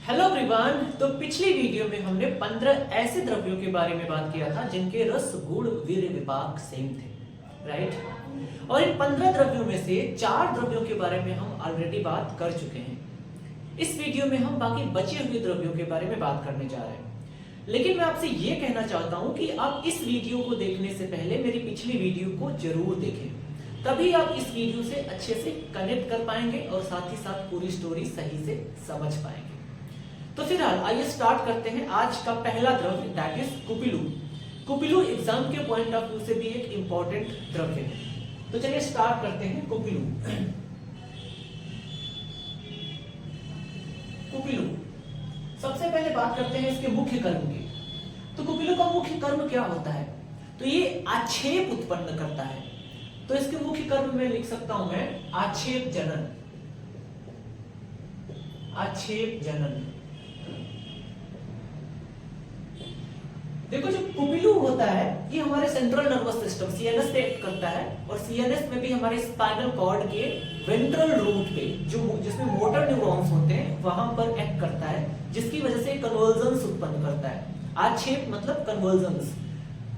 Hello everyone. तो पिछली video में हमने 15 ऐसे द्रव्यों के बारे में बात किया था जिनके रस गुण वीर्य विपाक सेम थे, राइट। और इन 15 द्रव्यों में से 4 द्रव्यों के बारे में हम ऑलरेडी बात कर चुके हैं। इस वीडियो में हम बाकी बचे हुए द्रव्यों के बारे में बात करने जा रहे हैं। लेकिन मैं आपसे यह कहना चाहता हूं कि आप इस वीडियो को देखने से पहले मेरी पिछली वीडियो को जरूर देखें, तभी आप इस वीडियो से अच्छे से कनेक्ट कर पाएंगे और साथ ही साथ पूरी स्टोरी सही से समझ पाएंगे। तो फिलहाल आइए स्टार्ट करते हैं। आज का पहला द्रव्य दैट इज कुपिलू। कुपिलू एग्जाम के पॉइंट ऑफ व्यू से भी एक इंपॉर्टेंट द्रव्य है। तो चलिए स्टार्ट करते हैं। कुपिलू कुपिलू सबसे पहले बात करते हैं इसके मुख्य कर्म की। तो कुपिलू का मुख्य कर्म क्या होता है? तो ये आक्षेप उत्पन्न करता है। तो इसके मुख्य कर्म में लिख सकता हूं मैं आक्षेप जनन। आक्षेप जनन। देखो, जो कुपिलू होता है ये हमारे सेंट्रल नर्वस सिस्टम सीएनएस पे एक्ट करता है, और सीएनएस में भी हमारे स्पाइनल कॉर्ड के वेंट्रल रूट पे जिसमें मोटर न्यूरॉन्स होते हैं वहां पर एक्ट करता है, जिसकी वजह से कन्वर्जन्स उत्पन्न करता है। आक्षेप मतलब कन्वर्जन्स।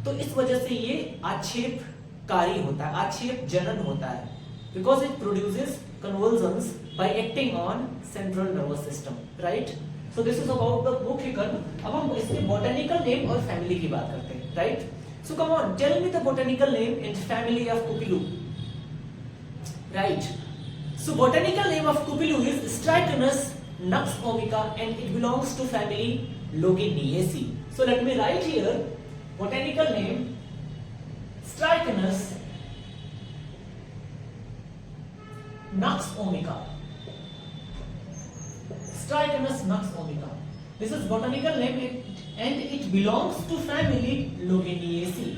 तो इस वजह से ये आक्षेपकारी होता है, आक्षेप जनन होता है, because it produces convergence bye acting on central nervous system, right. So this is about the मुख्य कर्म। अब हम इसके botanical name और family की बात करते हैं, right? So come on, tell me the botanical name and family of Cupilu. Right. So botanical name of Cupilu is Strychnus nux vomica and it belongs to family Loginiaceae. So let me write here botanical name Strychnus nux vomica. Strychnus nux vomica. This is botanical name and it belongs to family Loginiaceae.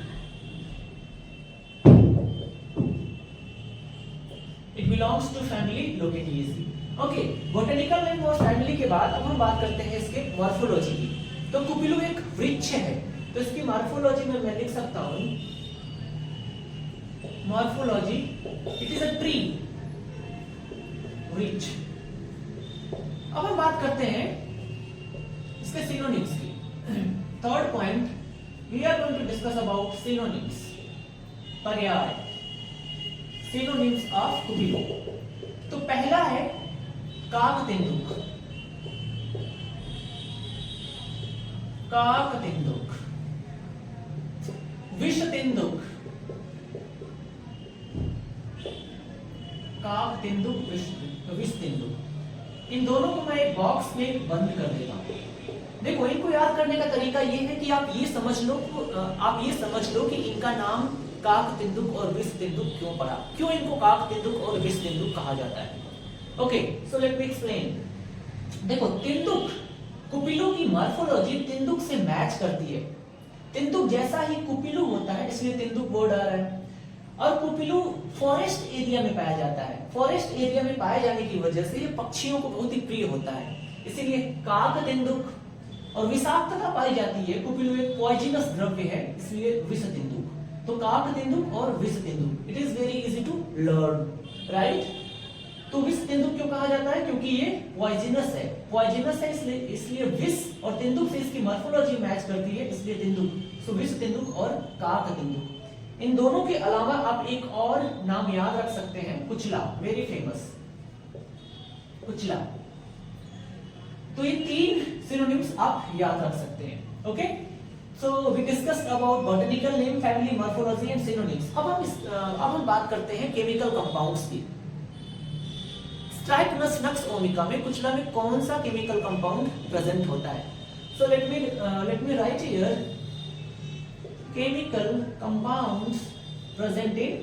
It belongs to family Loginiaceae. Okay, botanical name और family के बाद अब हम बात करते हैं इसके morphology की। तो कुपिलू एक वृक्ष है, तो इसकी मॉर्फोलॉजी में मैं लिख सकता हूं morphology, it is a tree, वृक्ष। अब हम बात करते हैं इसके सिनोनिम्स की। Third point, we are going to discuss about synonyms, पर्याय, सिनोनिम्स ऑफ कुपिलू। तो पहला है काकतेंदुक। काकतेंदुक, विषतेंदुक, काकतेंदुक, विषतेंदुक। इन दोनों को मैं एक बॉक्स में बंद कर देता हूं। देखो, इनको याद करने का तरीका ये है कि आप ये समझ लो कि इनका नाम काकतेंदुक और विषतेंदुक क्यों पड़ा, क्यों इनको काकतेंदुक और विषतेंदुक कहा जाता है। ओके, सो लेट मी एक्सप्लेन। देखो, तेंदुक, कुपिलू की मॉर्फोलॉजी तेंदुक से मैच करती है। तेंदुक जैसा ही कुपिलू होता है, इसलिए तेंदुक वर्ड आ रहा है। और कुपिलू फॉरेस्ट एरिया में पाया जाता है। फॉरेस्ट एरिया में पाए जाने की वजह से ये पक्षियों को बहुत ही प्रिय होता है, इसीलिए काकतेंदुक। और विषाक्तता पाई जाती है। कुपिलू एक पॉइजनस द्रव्य है, इसलिए विषतेंदुक। तो काकतेंदुक और विषतेंदुक, it is very easy to learn, right. तो विषतेंदुक क्यों कहा जाता है? क्योंकि ये पॉइजनस है। पॉइजनस है इसलिए विष, और तेंदुक से इसकी मॉर्फोलॉजी मैच करती है, इसलिए तेंदुक। सो विषतेंदुक और काकतेंदुक। इन दोनों के अलावा आप एक और नाम याद रख सकते हैं, कुचला, वेरी फेमस, कुचला। तो ये 3 सिनोनिम्स आप याद रख सकते हैं। Okay, so we discussed about botanical name, family, morphology and synonyms. अब हम बात करते हैं केमिकल कंपाउंड्स की। स्ट्राइकनस नक्स ओमिका में, कुचला में कौन सा केमिकल कंपाउंड प्रेजेंट होता है? सो let me write here chemical compounds present in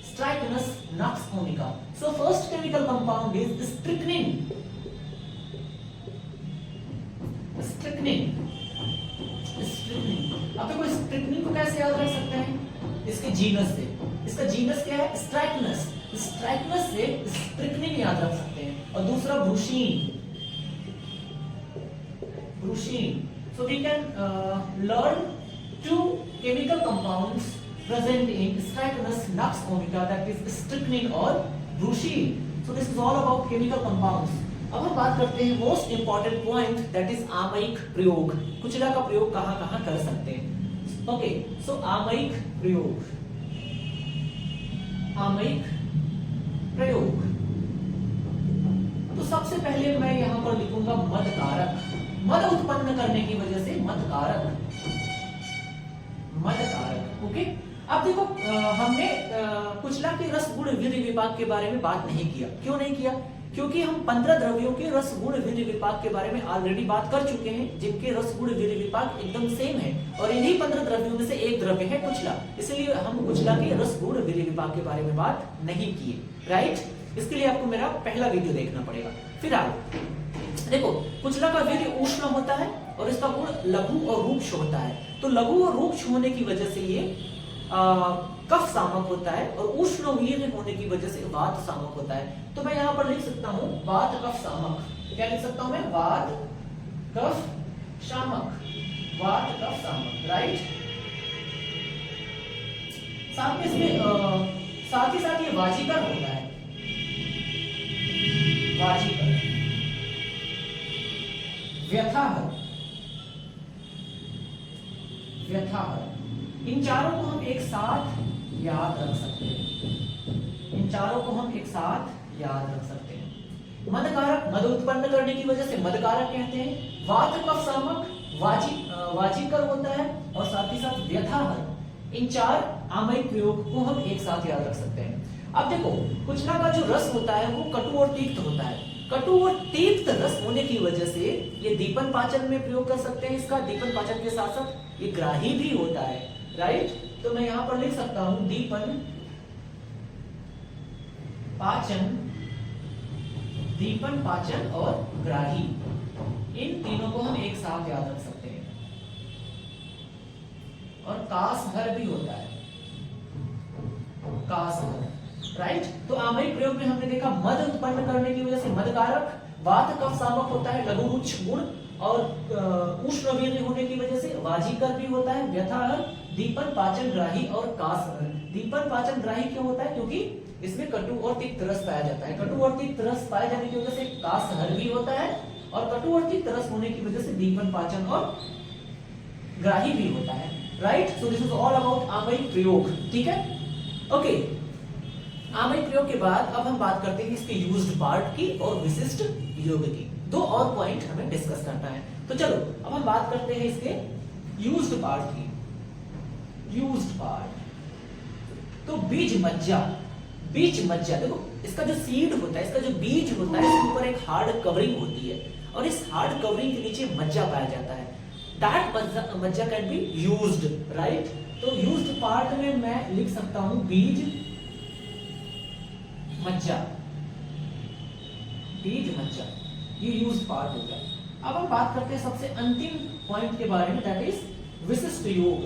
Strychnus nux vomica. So first chemical compound is strychnine. Strychnine. आप देखो, स्ट्रिक्निन को कैसे याद रख सकते हैं? इसके जीनस से। इसका जीनस क्या है? स्ट्राइकनस। स्ट्राइकनस से स्ट्रिक्निन याद रख सकते हैं। और दूसरा ब्रूशीन। ब्रूशीन। So we can learn 2 chemical compounds present in Strychnus nux vomica, that is strychnine or brucine. So this is all about chemical compounds. अब हम बात करते हैं most important point, that is आमयिक प्रयोग। कुचला का प्रयोग कहां कहां कर सकते हैं? ओके, सो आमयिक प्रयोग, आमयिक प्रयोग। तो सबसे पहले मैं यहां पर लिखूंगा मद कारक, मद उत्पन्न करने की वजह से मद कारक, मद कारक। ओके, अब देखो हमने कुचला के रस गुण विधि विपाक के बारे में बात नहीं किया। क्यों नहीं किया? क्योंकि हम 15 द्रव्यों के रस गुण विधि विपाक के बारे में ऑलरेडी बात कर चुके हैं, जिनके रस गुण विधि विपाक एकदम सेम है, और इन्हीं 15 द्रव्यों में से एक द्रव्य है कुचला, इसलिए हम कुचला के रस गुण विधि विपाक के बारे में बात नहीं किए। राइट, इसके लिए आपको मेरा पहला वीडियो देखना पड़ेगा। फिर आगे देखो, कुचला का वीर्य ऊष्ण होता है और इसका गुण लघु और रूक्ष होता है। तो लघु और रूक्ष होने की वजह से ये कफ सामक होता है, और उष्ण वीर्य होने की वजह से वात सामक होता है। तो मैं यहां पर लिख सकता हूं वात कफ सामक। क्या लिख सकता हूं मैं? वात कफ शामक, वात कफ सामक। राइट, साथ में इसमें साथ ही साथ ये वाजीकर होता है, वाजीकर, व्यथाहर, व्यथाहर। इन चारों को हम एक साथ याद रख सकते हैं, इन चारों को हम एक साथ याद रख सकते हैं। मदकारक, मद उत्पन्न करने की वजह से मदकारक कहते हैं। वात कफ सामक वाजीकर होता है, और साथ ही साथ व्यथाहर। इन चार आमयिक प्रयोग को हम एक साथ याद रख सकते हैं। अब देखो, कुचला का जो रस होता है वो कटु और तीक्त होता है। कटु और तीक्त रस होने की वजह से ये दीपन पाचन में प्रयोग कर सकते हैं। इसका दीपन पाचन के साथ साथ ये ग्राही भी होता है। राइट, तो मैं यहां पर लिख सकता हूं दीपन पाचन, दीपन पाचन और ग्राही, इन तीनों को हम एक साथ याद रख सकते हैं। और कासहर भी होता है, कासहर। राइट, तो आमयिक प्रयोग में हमने देखा मद उत्पन्न करने की वजह से मदकारक, वात कफ सामक होता है, लघु रूक्ष गुण, और उष्ण वीर्य होने की वजह से वाजीकर भी होता है, व्यथाहर, दीपन पाचन ग्राही और कासहर। दीपन पाचन ग्राही क्यों होता है? क्योंकि इसमें कटु और तिक्त रस पाया जाता है। कटु और तिक्त रस पाए जाने की वजह से कासहर भी होता है, और कटु और तिक्त रस होने की वजह से दीपन पाचन और ग्राही भी होता है। Right, so this is all about आमयिक प्रयोग। ठीक है, ओके। आमयिक प्रयोग के बाद अब हम बात करते हैं इसके यूज्ड पार्ट की और विशिष्ट योग की। दो और पॉइंट हमें डिस्कस करना है। तो चलो अब हम बात करते हैं इसके यूज्ड पार्ट की। यूज्ड पार्ट, तो बीज मज्जा, बीज मज्जा। देखो, इसका जो सीड होता है, इसका जो बीज होता है, इसके ऊपर एक हार्ड कवरिंग होती है, और इस हार्ड कवरिंग के नीचे मज्जा पाया जाता है। दैट मज्जा कैन बी यूज्ड। राइट, तो यूज्ड पार्ट में मैं लिख सकता हूं बीज मज्जा, बीज मज्जा, ये यूज्ड पार्ट हो गया। अब हम बात करते हैं सबसे अंतिम पॉइंट के बारे में, दैट इज विशिष्ट योग।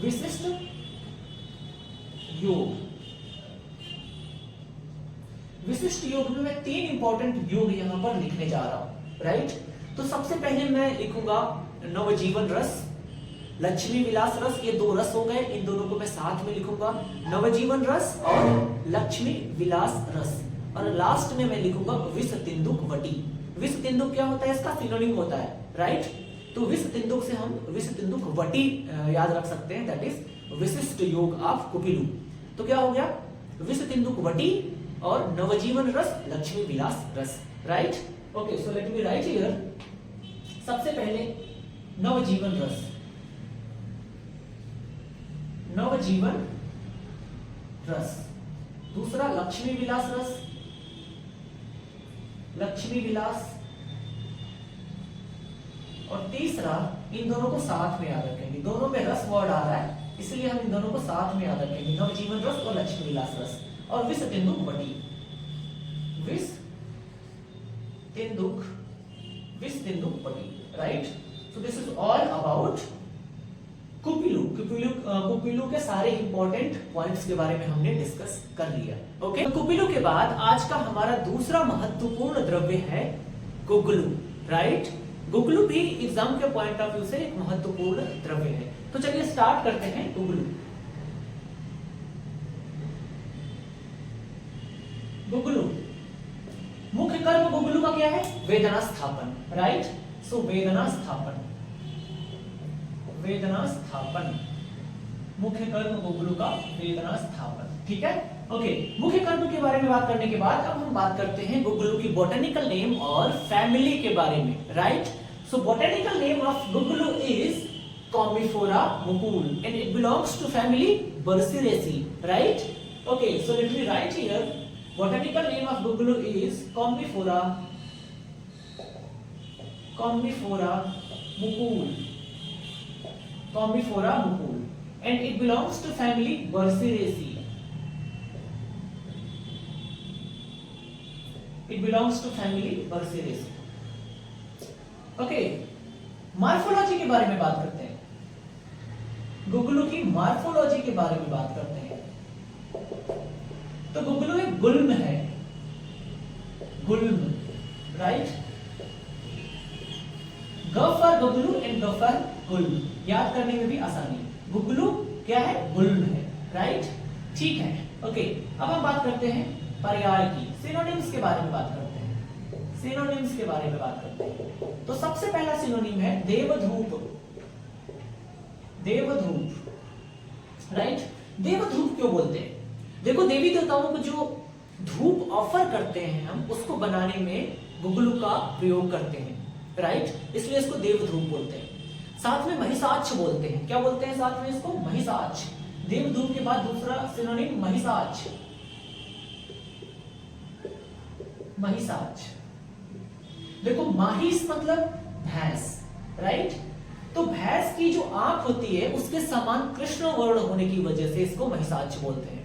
विशिष्ट योग, विशिष्ट योग में मैं 3 इंपॉर्टेंट योग यहां पर लिखने जा रहा हूं। राइट, तो सबसे पहले मैं लिखूंगा नवजीवन रस, लक्ष्मी विलास रस। ये 2 रस हो गए, इन दोनों को मैं साथ में लिखूंगा, नवजीवन रस और लक्ष्मी विलास रस। और लास्ट में मैं लिखूंगा विष तिंदुक वटी। विष तिंदुक क्या होता है? इसका सिनोनिम होता है। राइट, तो विष तिंदुक से हम विष तिंदुक वटी याद रख सकते हैं, दैट इज विशिष्ट योग ऑफ कुपिलु। तो क्या हो गया? विष तिंदुक वटी और नवजीवन रस, लक्ष्मी विलास रस। Right, okay, so let me write here. सबसे पहले नवजीवन रस, नवजीवन रस। दूसरा लक्ष्मी विलास रस, लक्ष्मी विलास। और तीसरा, इन दोनों को साथ में याद रखेंगे, दोनों में रस वर्ड आ रहा है, इसलिए हम इन दोनों को साथ में याद रखेंगे, नवजीवन रस और लक्ष्मी विलास रस। और विष तिंदुक वटी, विष तिंदुक, विष तिंदुक वटी। Right, so this is all about कुपिलु। कुपिलु के सारे इंपॉर्टेंट पॉइंट्स के बारे में हमने डिस्कस कर लिया। ओके, कुपिलु के बाद आज का हमारा दूसरा महत्वपूर्ण द्रव्य है गुग्गुलु। राइट, गुग्गुलु भी एग्जाम के पॉइंट ऑफ व्यू से एक महत्वपूर्ण द्रव्य है। तो चलिए स्टार्ट करते हैं गुग्गुलु। गुग्गुलु मुख्य कर्म गुगलू का क्या है? वेदना स्थापन, राइट। सो वेदना स्थापन, वेदना स्थापन, मुख्य कर्म गुगलू का वेदना स्थापन, ठीक है। ओके, मुख्य कर्म के बारे में बात करने के बाद अब हम बात करते हैं गुगलू की बॉटनिकल नेम और फैमिली के बारे में, right. So botanical name of guggulu is Commiphora mukul and it belongs to family Burseraceae, right. Okay, so let me write here botanical name of Gugulu is Combifora, Combifora mucul, Combifora mucul, and it belongs to family Burseraceae. It belongs to family Burseraceae. Okay, morphology के बारे में बात करते हैं। गुगलू की morphology के बारे में बात करते हैं। तो गुगलू एक गुल्म है, गुल्म, राइट। ग फॉर गुगलू एंड ग फॉर गुल्म, याद करने में भी आसानी। गुगलू क्या है? गुल्म है, राइट, ठीक है। ओके, अब हम बात करते हैं पर्याय की, सिनोनिम्स के बारे में बात करते हैं, सिनोनिम्स के बारे में बात करते हैं। तो सबसे पहला सिनोनिम है देवधूप, देवधूप, राइट। देवधूप क्यों बोलते हैं? देखो, देवी देवताओं को जो धूप ऑफर करते हैं हम, उसको बनाने में गुगलू का प्रयोग करते हैं, राइट, इसलिए इसको देवधूप बोलते हैं। साथ में महिषाक्ष बोलते हैं, क्या बोलते हैं साथ में इसको? महिषाक्ष। देवधूप के बाद दूसरा सिनोनिम महिषाक्ष, महिषाक्ष। देखो, माहिस मतलब भैंस, राइट। तो भैंस की जो आंख होती है उसके समान कृष्ण वर्ण होने की वजह से इसको महिषाक्ष बोलते हैं।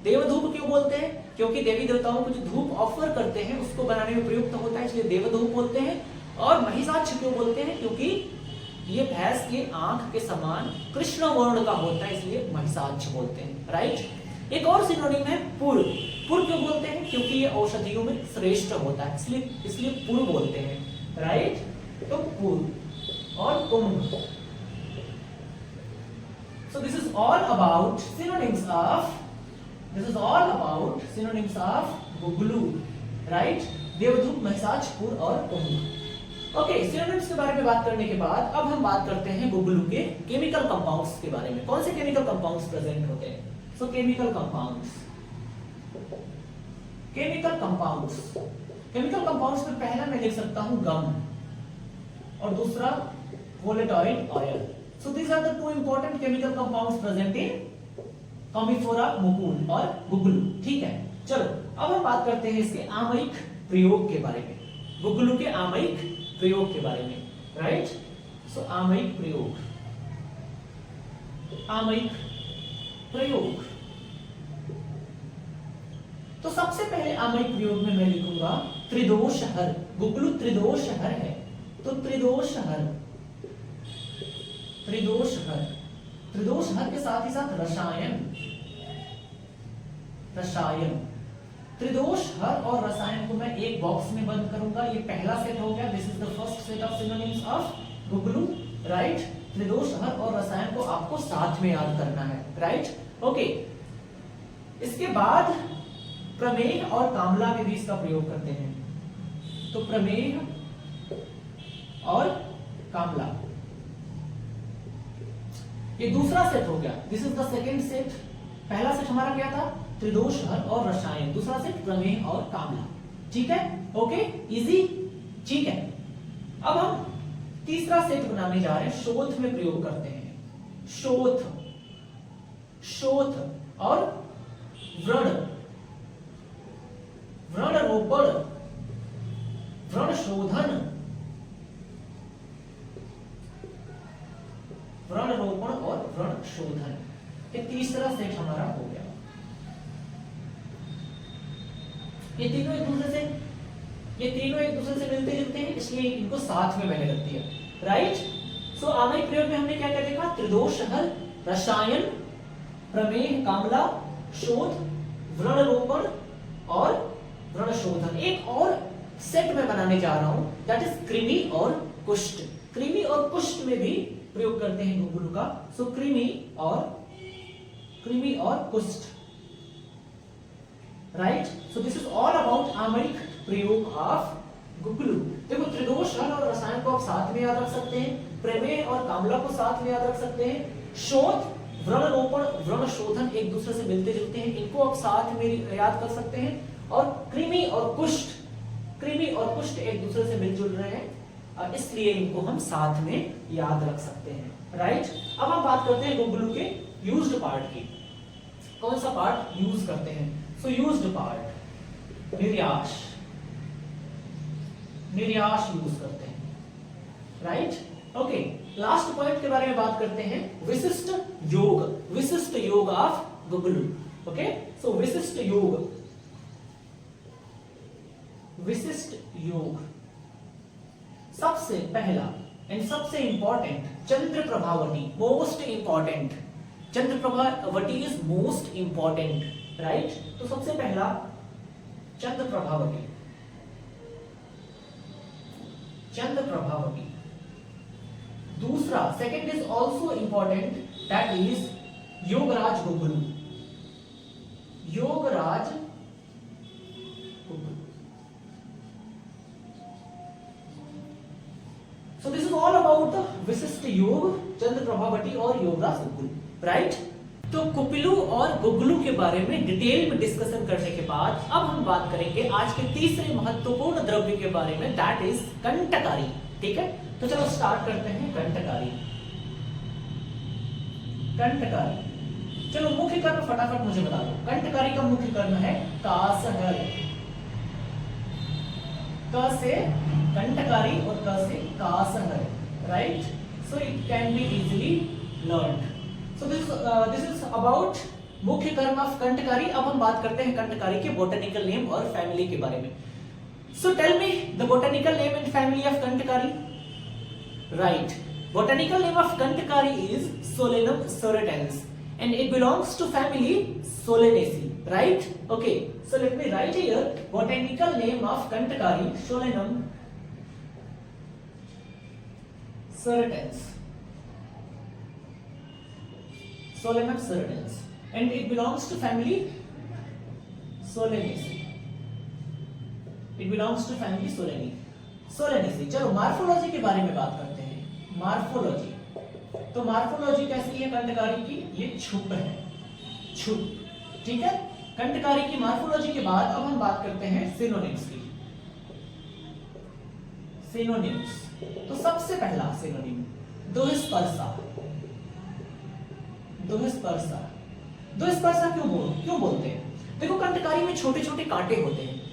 देवधूप क्यों बोलते हैं? क्योंकि देवी देवताओं को जो धूप ऑफर करते हैं उसको बनाने में प्रयुक्त होता है, इसलिए देवधूप बोलते हैं। और महिषाक्ष क्यों बोलते हैं? क्योंकि ये भैंस के आंख के समान कृष्ण वर्ण का होता है, इसलिए महिषाक्ष बोलते हैं, राइट। एक और सिनोनिम है पुर। पुर क्यों बोलते हैं? क्योंकि ये औषधियों में श्रेष्ठ होता है, इसलिए पुर बोलते हैं, राइट। तो पुर और कुंभ। So this is all about synonyms of guggulu, right. देवधूप, महिषाक्ष, पुर और कुंभ। ओके, सिनोनिम्स के बारे में बात करने के बाद अब हम बात करते हैं गुगलू के केमिकल कंपाउंड्स के बारे में। कौन से केमिकल कंपाउंड्स प्रेजेंट होते हैं? So chemical compounds, chemical compounds, chemical compounds में पहला मैं लिख सकता हूं गम और दूसरा volatile oil. So these are the two important chemical compounds present in Commiphora mukul और गुगलू, ठीक है। चलो, अब हम बात करते हैं इसके आमयिक प्रयोग के बारे में, गुगलू के आमयिक प्रयोग के बारे में, राइट। सो आमयिक प्रयोग, आमयिक प्रयोग। तो सबसे पहले आमयिक प्रयोग में मैं लिखूंगा त्रिदोषहर। गुगलू त्रिदोषहर है, तो त्रिदोषहर, त्रिदोषहर, त्रिदोषहर के साथ ही साथ रसायन, रसायन। त्रिदोष, हर और रसायन को मैं एक बॉक्स में बंद करूंगा। ये पहला सेट हो गया, this is the first set of synonyms of guggulu, right. त्रिदोष, हर और रसायन को आपको साथ में याद करना है, राइट, ओके। इसके बाद प्रमेह और कामला में भी इसका प्रयोग करते हैं। तो प्रमेह और कामला, ये दूसरा सेट हो गया, this is the second set. पहला सेट हमारा क्या था? त्रिदोष, हर और रसायन। दूसरा सेट प्रमेह और कामला, ठीक है, ओके, इजी, ठीक है। अब हम तीसरा सेट बनाने जा रहे हैं, शोथ में प्रयोग करते हैं। शोथ, शोथ और व्रण, व्रण रोपण, व्रण शोधन, व्रण रोपण और व्रण शोधन। ये तीसरा सेट हमारा हो गया। ये तीनों एक दूसरे से मिलते जुलते हैं, इसलिए इनको साथ में मैंने रख दिया, राइट। सो आमयिक प्रयोग में हमने क्या क्या देखा? त्रिदोष, हल, रसायन, प्रमेह, कामला, शोध, व्रण रोपण और व्रण शोधन। एक और सेट में बनाने जा रहा हूं, दैट इज कृमि और कुष्ठ। कृमि और कुष्ठ में भी प्रयोग करते हैं गुगलू का। सो कृमि और कुष्ठ, right. So this is all about आमयिक प्रयोग ऑफ गुगलू। देखो त्रिदोष हल और रसायन को आप साथ में याद रख सकते हैं, प्रमेय और कामला को साथ में याद रख सकते हैं, शोध, व्रणरोपण, व्रण शोधन एक दूसरे से मिलते जुलते हैं, इनको आप साथ में याद कर सकते हैं, और कृमि और कुष्ठ, कृमि और कुष्ठ एक दूसरे से मिलजुल रहे हैं, इसलिए इनको हम साथ में याद रख सकते हैं, राइट। अब हम बात करते हैं गुगलू के यूज्ड पार्ट की। कौन सा पार्ट यूज करते हैं? सो यूज्ड पार्ट निर्याश, निर्याश यूज करते हैं, राइट। ओके, लास्ट पॉइंट के बारे में बात करते हैं, विशिष्ट योग, विशिष्ट योग ऑफ गुगलू। ओके, सो विशिष्ट योग, विशिष्ट योग सबसे पहला एंड सबसे important Chandra Prabhavati, most important, Chandra Prabhavati is most important, right. तो सबसे पहला चंद्र प्रभावती, चंद्र प्रभावती। दूसरा second is also important, that is Yograj guggulu, Yograj guggulu. So this is all about the विशिष्ट योग, चंद्र प्रभावती और योगराज गुगलू, राइट। तो कुपिलू और गुगलू के बारे में डिटेल में डिस्कशन करने के बाद अब हम बात करेंगे आज के तीसरे महत्वपूर्ण द्रव्य के बारे में, दैट इज कंटकारी। ठीक है, तो चलो स्टार्ट करते हैं। कंटकारी, कंटकारी, चलो मुख्य कर्म फटाफट मुझे बता दो। कंटकारी का मुख्य कर्म है कासहर, क से कंटकारी और क से कासहर, right. So it can be easily learned. So this is about मुख्य कर्म ऑफ कंटकारी। अब हम बात करते हैं कंटकारी के बोटेनिकल नेम और फैमिली के बारे में। So tell me the botanical name and family of kantakari. Right, botanical name of Kantakari is Solanum surritans and it belongs to family Solanaceae, right? Okay, so let me write here botanical name of Kantakari, Solanum surritans, Solanum surritans, and it belongs to family Solanaceae, it belongs to family Solanaceae। चलो morphology के बारे में बात करते हैं। Morphology, तो morphology कैसी है कंटकारी की? ये छुप है, छुप, ठीक है। कंटकारी की मार्फोलॉजी के बाद अब हम बात करते हैं सिनोनिम्स की। सिनोनिम्स, तो सबसे पहला सिनोनिम दुहिस्पर्शा। दुहिस्पर्शा, दुहिस्पर्शा क्यों बोलते हैं? देखो कंटकारी में छोटे छोटे कांटे होते हैं।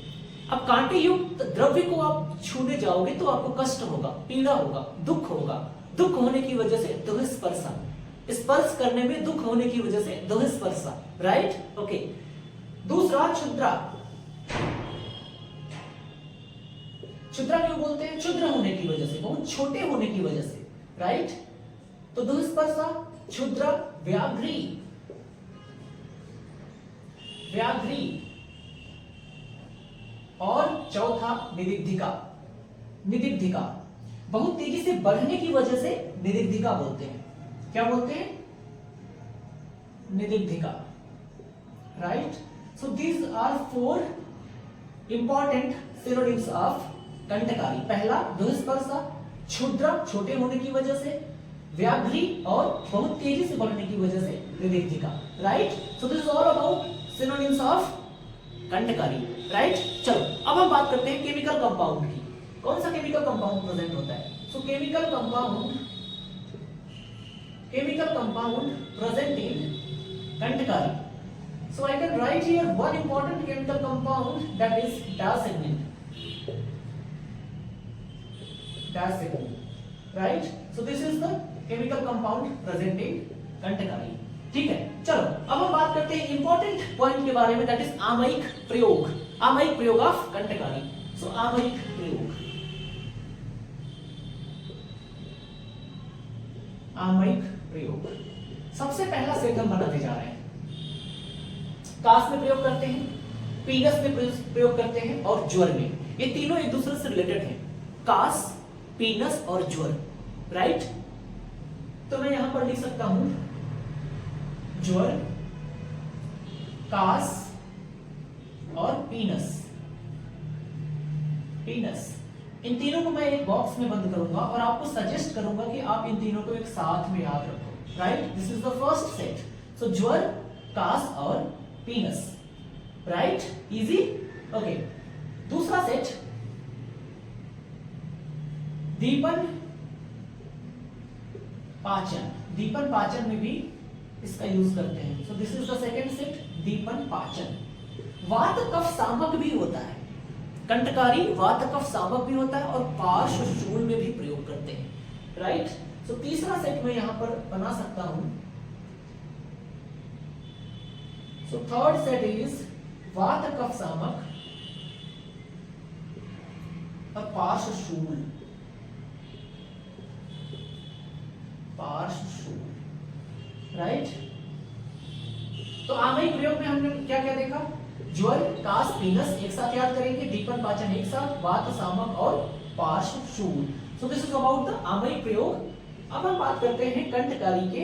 अब कांटे युक्त द्रव्य को आप छूने जाओगे तो आपको कष्ट होगा, पीड़ा होगा, दुख होगा। दुख होने की वजह से दुहिस्पर्शा, स्पर्श करने में दुख होने की वजह से दुहिस्पर्शा, राइट। ओके, दूसरा क्षुद्रा। क्षुद्रा क्यों बोलते हैं? क्षुद्र होने की वजह से, बहुत छोटे होने की वजह से, राइट। तो दुहिस्पर्शा, क्षुद्र, व्याघ्री, व्याघ्री, और चौथा निदिग्धिका। निदिग्धिका बहुत तेजी से बढ़ने की वजह से निदिग्धिका बोलते हैं। क्या बोलते हैं? निदिग्धिका, right. So these are 4 important synonyms of kantakari. पहला दुहिस्पर्शा, क्षुद्र छोटे होने की वजह से, व्याघ्री और बहुत तेजी से बढ़ने की वजह से निदिग्धिका, right. So this is all about synonyms of kantakari, right. चलो अब हम बात करते हैं केमिकल कंपाउंड की। कौन सा केमिकल कंपाउंड प्रेजेंट होता है? So chemical compound present in kantakari. So I can write here one important chemical compound, that is diosgenin, diosgenin, right. So this is the chemical compound present in kantakari, ठीक है। चलो अब हम बात करते हैं इंपॉर्टेंट पॉइंट के बारे में, दैट इज आमयिक प्रयोग। आमयिक प्रयोग ऑफ कंटकारी। सो आमयिक प्रयोग, आमयिक प्रयोग। सबसे पहला सेट हम बनाने जा रहे हैं। कास में प्रयोग करते हैं, पीनस में प्रयोग करते हैं और ज्वर में। ये तीनों एक दूसरे से रिलेटेड हैं, कास, पीनस और ज्वर, राइट। तो मैं यहां पर लिख सकता हूं ज्वर, कास और पीनस। पीनस। इन तीनों को मैं एक बॉक्स में बंद करूंगा और आपको सजेस्ट करूंगा कि आप इन तीनों को एक साथ में याद रखो, right. This is the first set. So ज्वर, कास और पीनस, राइट, इजी, ओके। दूसरा सेट दीपन पाचन। दीपन पाचन में भी इसका यूज करते हैं। So this is the second set, दीपन पाचन। वात कफ सामक भी होता है, कंटकारी वात कफ सामक भी होता है और पार्श्व शूल में भी प्रयोग करते हैं, राइट। सो तीसरा सेट मैं यहां पर बना सकता हूं। सो थर्ड सेट इज वात कफ सामक और पार्श्व शूल, पार्श्व शूल, राइट। तो आमयिक प्रयोग में हमने क्या क्या देखा? ज्वर, कास, पीनस एक साथ याद करेंगे, दीपन पाचन एक साथ, वात सामक और पार्श्व शूल। So this is about the आमयिक प्रयोग। अब हम बात करते हैं कंठकारी के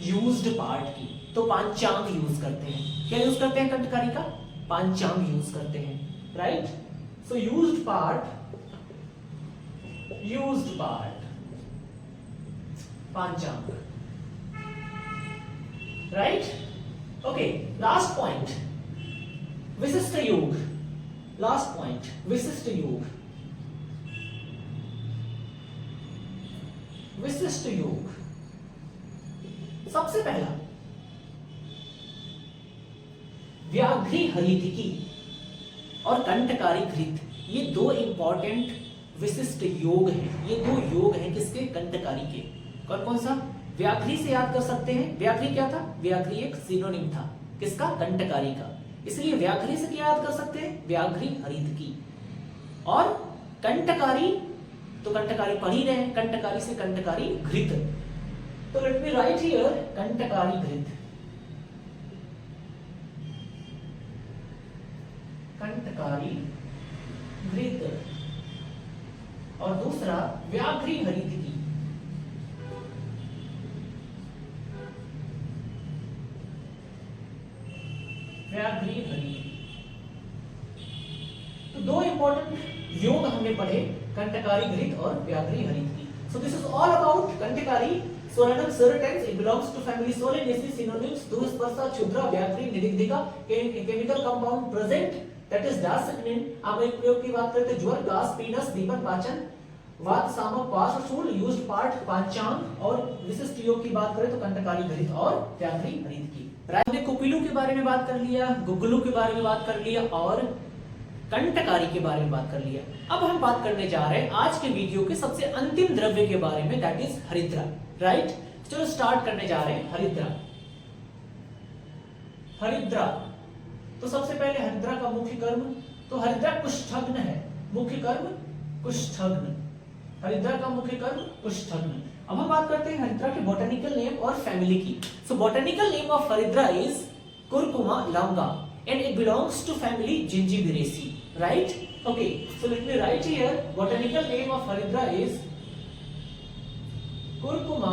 यूज्ड पार्ट की। तो पांचांग यूज करते हैं। क्या यूज करते हैं कंठकारी का? पांचांग यूज करते हैं, राइट। सो यूज्ड पार्ट, पांचांग, राइट, ओके। लास्ट पॉइंट विशिष्ट योग। लास्ट पॉइंट विशिष्ट योग। विशिष्ट योग सबसे पहला व्याघ्री हरितिकी और कंठकारी घृत, ये दो इंपॉर्टेंट विशिष्ट योग हैं। ये दो योग हैं किसके? कंठकारी के। कौन कौन सा? व्याघ्री से याद कर सकते हैं। व्याघ्री क्या था? व्याघ्री एक सिनोनिम था किसका? कंठकारी का। इसलिए व्याघ्री से क्या याद कर सकते हैं? व्याघ्री हरितकी। और कंठकारी, तो कंठकारी पढ़ ही रहे हैं, कंठकारी से कंठकारी घृत। तो लेट मी राइट हियर कंठकारी घृत, कंठकारी घृत। और दूसरा व्याघ्री हरितकी, व्याघ्री हरितकी। तो दो इंपॉर्टेंट योग हमने पढ़े, कंठकारी घृत और व्याघ्री हरितकी। So this is all about kantakari. Soranum surtens, it belongs to family Solanaceae. Synonyms: Duhasparsa, Chudra, Vyagri, Nirigdhika. Chemical compound present, that is dasaccinin. आमयिक प्रयोग की बात करते हैं, ज्वर, कास, पीनस, दीपन पाचन, वात सामक, पार्श्व शूल, यूज्ड पार्ट पांचांग। और विशिष्ट योग की बात करें तो कंठकारी घृत और व्याघ्री हरितकी। हमने कुपिलू के बारे में बात कर लिया, गुग्गुलू के बारे में बात कर लिया और कंठकारी के बारे में बात कर लिया। अब हम बात करने जा रहे हैं आज के वीडियो के सबसे अंतिम द्रव्य के बारे में, दैट इज हरिद्रा, राइट। चलो स्टार्ट करने जा रहे हैं। हरिद्रा, हरिद्रा। तो सबसे पहले हरिद्रा का मुख्य कर्म, तो हरिद्रा कुष्ठग्न है। मुख्य कर्म कुष्ठग्न, हरिद्रा का मुख्य कर्म कुष्ठग्न। अब हम बात करते हैं हरिद्रा के बॉटनिकल नेम और फैमिली की। सो बॉटनिकल नेम ऑफ हरिद्रा is curcuma लौंगा and it belongs to family Gingiveraceae, right? Okay, so let me write here botanical name of Haridra is Curcuma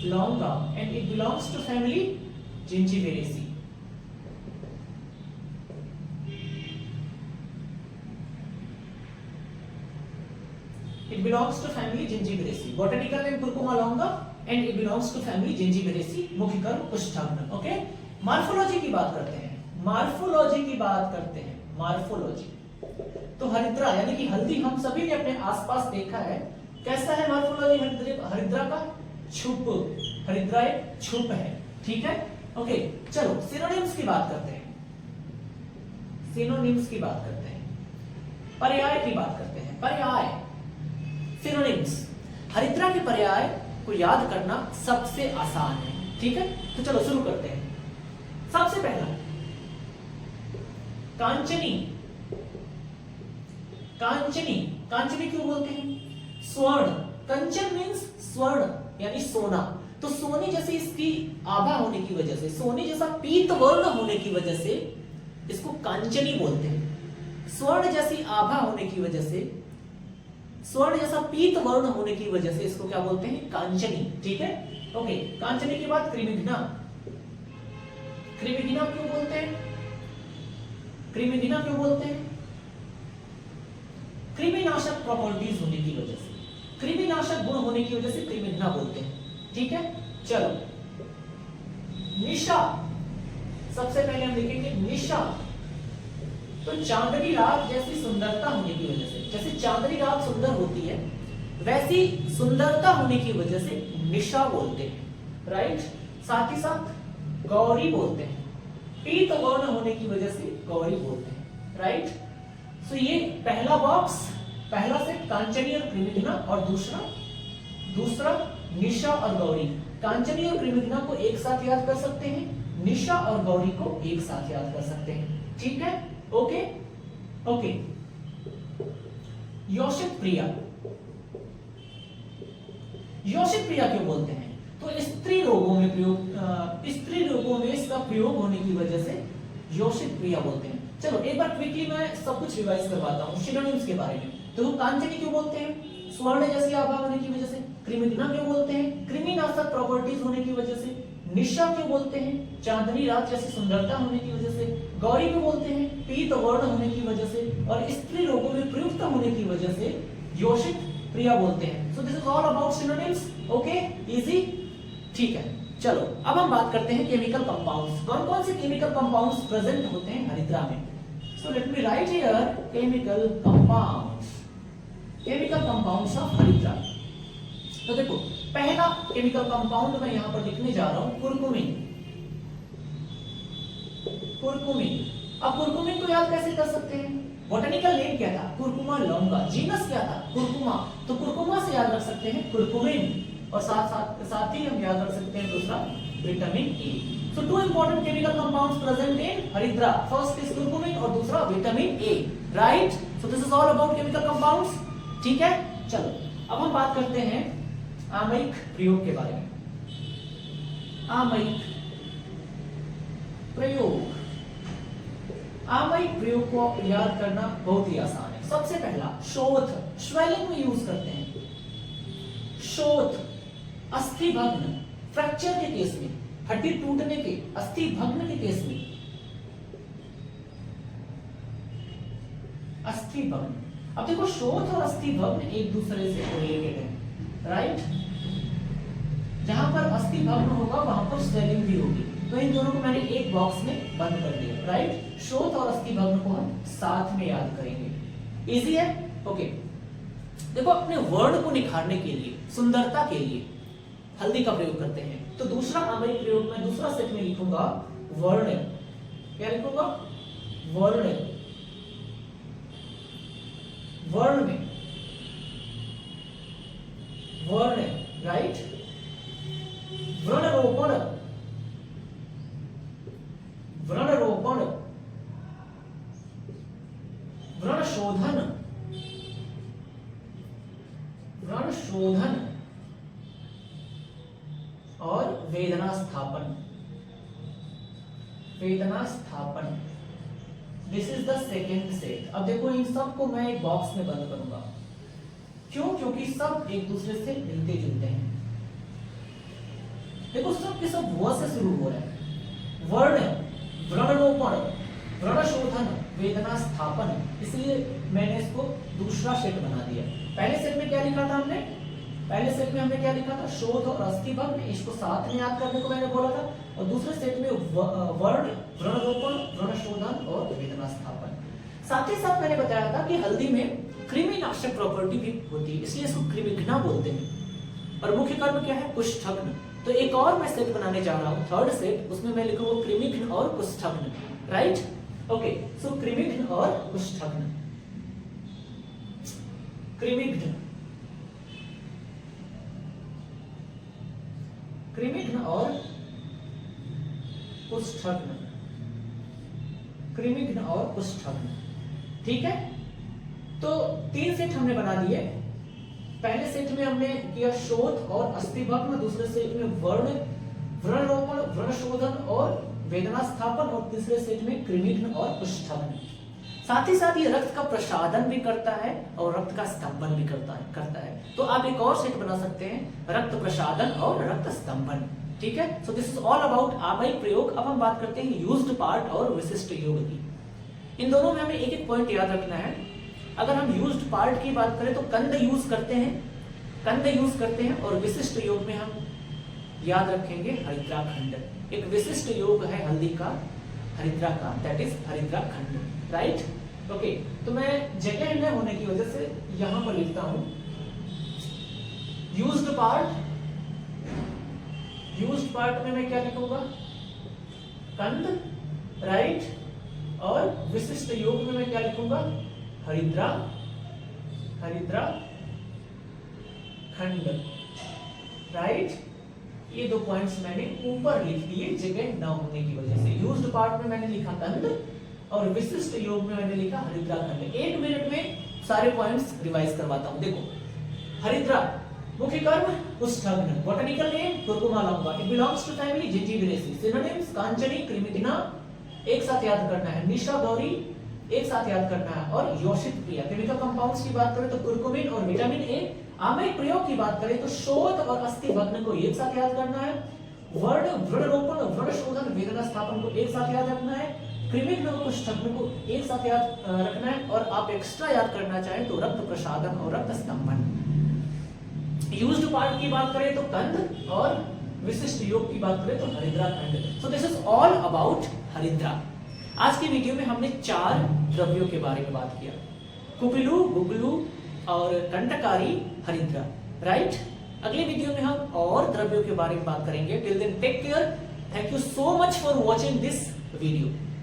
longa and it belongs to family Gingiveraceae. It belongs to family Gingiveraceae. Botanical name Curcuma longa and it belongs to family Gingiveraceae. मुख्य कर्म कुष्ठग्न। Okay, morphology की बात करते हैं। Morphology की बात करते हैं, मार्फोलॉजी। तो हरिद्रा यानी कि हल्दी हम सभी ने अपने आसपास देखा है। कैसा है मार्फोलॉजी हरिद्रा का? छुप। हरिद्रा एक छुप है, ठीक है। ओके, चलो सिनोनिम्स की बात करते हैं। सिनोनिम्स की बात करते हैं, पर्याय की बात करते हैं। पर्याय, सिनोनिम्स। हरिद्रा के पर्याय को याद करना सबसे आसान है, ठीक है। तो चलो शुरू करते हैं। सबसे पहला कांचनी। कांचनी, कांचनी क्यों बोलते हैं? स्वर्ण। कंचन मीन्स स्वर्ण यानी सोना। तो सोने जैसे इसकी आभा होने की वजह से, सोने जैसा पीत वर्ण होने की वजह से इसको कांचनी बोलते हैं। स्वर्ण जैसी आभा होने की वजह से, स्वर्ण जैसा पीत वर्ण होने की वजह से इसको क्या बोलते हैं? कांचनी, ठीक है। ओके, कांचनी के बाद क्रिमिघ्ना। क्रिमिघ्ना क्यों बोलते हैं? क्रिमिघ्ना क्यों बोलते हैं? कृमिनाशक प्रॉपर्टीज होने की वजह से, कृमिनाशक गुण होने की वजह से कृमिघ्ना बोलते हैं। ठीक है, चलो निशा, सबसे पहले हम देखेंगे निशा। तो चांदनी रात जैसी सुंदरता होने की वजह से, जैसे चांदनी रात सुंदर होती है वैसी सुंदरता होने की वजह से निशा बोलते हैं। राइट, साथ ही साथ गौरी बोलते हैं, पीत वर्ण होने की वजह से गौरी बोलते हैं। राइट, सो ये पहला बॉक्स, पहला सेट कांचनी और कृमिघ्ना, और दूसरा निशा और गौरी। कांचनी और कृमिघ्ना को एक साथ याद कर सकते हैं, निशा और गौरी को एक साथ याद कर सकते हैं। ठीक है, ओके ओके। योषित प्रिया, योषित प्रिया क्यों बोलते हैं? तो स्त्री रोगों में प्रयोग, स्त्री रोगों में इसका प्रयोग होने की वजह से योषित प्रिया बोलते हैं। चलो एक बार क्विकली मैं सब कुछ रिवाइज करवाता हूँ सिनोनिम्स के बारे में। तो कांचनी क्यों बोलते हैं? स्वर्ण जैसी आभा होने की वजह से। कृमिघ्ना क्यों बोलते हैं? कृमिनाशक प्रॉपर्टीज होने की वजह से। निशा क्यों बोलते हैं? चांदनी रात जैसी सुंदरता होने की वजह से। गौरी क्यों बोलते हैं? पीत वर्ण होने की वजह से। और स्त्री रोगों में प्रयुक्त होने की वजह से योषित प्रिया बोलते हैं। So this is all about synonyms. Okay, easy, ठीक है। चलो अब हम बात करते हैं केमिकल कंपाउंड्स। कौन कौन से केमिकल कंपाउंड्स प्रेजेंट होते हैं हरिद्रा में? सो let me write here chemical compounds, chemical compounds of हरिद्रा। तो देखो पहला केमिकल कंपाउंड मैं यहां पर लिखने जा रहा हूं, कुरकुमिन। कुरकुमिन, अब कुरकुमिन को याद कैसे कर सकते हैं? बॉटनिकल नेम क्या था? कुरकुमा लौंगा। जीनस क्या था? कुरकुमा। तो कुरकुमा से याद रख सकते हैं कुरकुमिन, और साथ ही हम याद रख सकते हैं दूसरा vitamin A. So two important chemical compounds present in Haridra. First is curcumin और दूसरा vitamin A. Right? So this is all about chemical compounds. ठीक है, चलो अब हम बात करते हैं आमयिक प्रयोग के बारे में। आमयिक प्रयोग, आमयिक प्रयोग को याद करना बहुत ही आसान है। सबसे पहला शोथ, स्वेलिंग में यूज करते हैं। शोथ, अस्थि भग्न, फ्रैक्चर के केस में, हड्डी टूटने के, अस्थि भग्न के केस में। अस्थि भग्न, अब देखो शोथ और अस्थि भग्न एक दूसरे से रिलेटेड है। राइट, जहां पर अस्थि भग्न होगा वहां पर स्वेलिंग भी होगी, तो इन दोनों को मैंने एक बॉक्स में बंद कर दिया। राइट, शोथ और अस्थि भग्न को हम साथ में याद करेंगे। इजी है, ओके। देखो अपने वर्ण को निखारने के लिए, सुंदरता के लिए हल्दी का प्रयोग करते हैं। तो दूसरा आमयिक प्रयोग मैं दूसरा सेट में लिखूंगा वर्ण। क्या लिखूंगा? वर्ण। वर्ण में वर्ण, राइट। व्रणरोपण, व्रणरोपण, व्रण शोधन, व्रण शोधन और वेदना स्थापन, वेदना स्थापन। This is the second set. अब देखो इन सब को मैं एक बॉक्स में बंद करूंगा। क्यों? क्योंकि सब एक दूसरे से मिलते जुलते हैं। देखो सब के सब व से शुरू हो रहे हैं। वर्ण, व्रणरोपण, व्रणशोधन, वेदना स्थापन, इसलिए मैंने इसको दूसरा सेट बना दिया। पहले सेट में क्या लिखा था हमने? पहले सेट में हमने क्या लिखा था? शोध और अस्थि भग्न, इसको साथ में याद करने को मैंने बोला था। और दूसरे सेट में वर्ण, व्रणरोपण, व्रणशोधन और वेदना स्थापन। साथ ही साथ मैंने बताया था कि हल्दी में कृमिनाशक प्रॉपर्टी भी होती है, इसलिए इसको कृमिघ्ना बोलते हैं। और मुख्य कर्म क्या है? कुष्ठघ्न। तो एक और मैं सेट बनाने जा रहा हूं, थर्ड सेट, उसमें मैं लिखूंगा कृमिघ्न और कुष्ठघ्न। Right, okay. सो कृमिघ्न और कुष्ठघ्न, कृमिघ्न, कृमिघ्न और कुष्ठघ्न, कृमिघ्न और कुष्ठघ्न। ठीक है, तो 3 सेट हमने बना दिए। पहले सेट में हमने किया शोध और अस्थि भग्न, दूसरे सेट में वर्ण, व्रणरोपण, व्रणशोधन और वेदना स्थापन, और तीसरे सेट में कृमिघ्न और कुष्ठघ्न। साथ ही साथ ये रक्त का प्रसादन भी करता है और रक्त का स्तंभन भी करता है। तो आप एक और सेट बना सकते हैं, रक्त प्रसादन और रक्त स्तंभन। ठीक है, so this is all about आमयिक प्रयोग। अब हम बात करते हैं यूज्ड पार्ट और विशिष्ट योग की। इन दोनों में हमें एक एक पॉइंट याद रखना है। अगर हम यूज्ड पार्ट की बात करें तो कंद यूज करते हैं, कंद यूज करते हैं। और विशिष्ट योग में हम याद रखेंगे हरिद्रा खंड। एक विशिष्ट योग है हल्दी का, हरिद्रा का, दैट इज हरिद्रा खंड, राइट। ओके, तो मैं जगह न होने की वजह से यहां पर लिखता हूं यूज्ड पार्ट। यूज्ड पार्ट में मैं क्या लिखूंगा, कंद, राइट। और विशिष्ट योग में मैं क्या लिखूंगा, हरिद्रा, हरिद्रा खंड, राइट। ये 2 पॉइंट्स मैंने ऊपर लिख दिए जगह न होने की वजह से। यूज्ड पार्ट में मैंने लिखा कंद और विशिष्ट योग में मैंने लिखा हरिद्रा खंड। 1 मिनट में सारे पॉइंट्स रिवाइज करवाता हूं। देखो, हरिद्रा मुख्य कर्म पुष्ठग्न, botanical name Curcuma longa, it belongs to family Zingiberaceae. Synonyms कांचनी, क्रिमिटिना, एक साथ याद करना है। निशा गौरी एक साथ याद करना है। और योषित प्रिया। केमिकल कंपाउंड्स की बात करें तो कुरकुमिन और विटामिन ए। आमयिक प्रयोग की बात करें तो शोध और अस्थि भग्न को एक साथ याद करना है। वर्ण, वृणरोपण, वर्ण शोधन, वेदना स्थापन को एक साथ याद रखना है। कृमिघ्न और कुष्ठग्न को एक साथ याद रखना है। और आप एक्स्ट्रा याद करना चाहें तो रक्त प्रसादन और रक्त स्तंभन। यूज्ड पार्ट की बात करें तो कंद और विशिष्ट योग की बात करें तो हरिद्रा खंड। सो दिस इज ऑल अबाउट हरिद्रा। आज की वीडियो में हमने 4 द्रव्यों के बारे में बात किया, कुपिलु, गुगलु और कंटकारी, हरिद्रा, राइट। अगले वीडियो में हम और द्रव्यों के बारे में बात करेंगे। Till then take care, thank you so much for watching this video.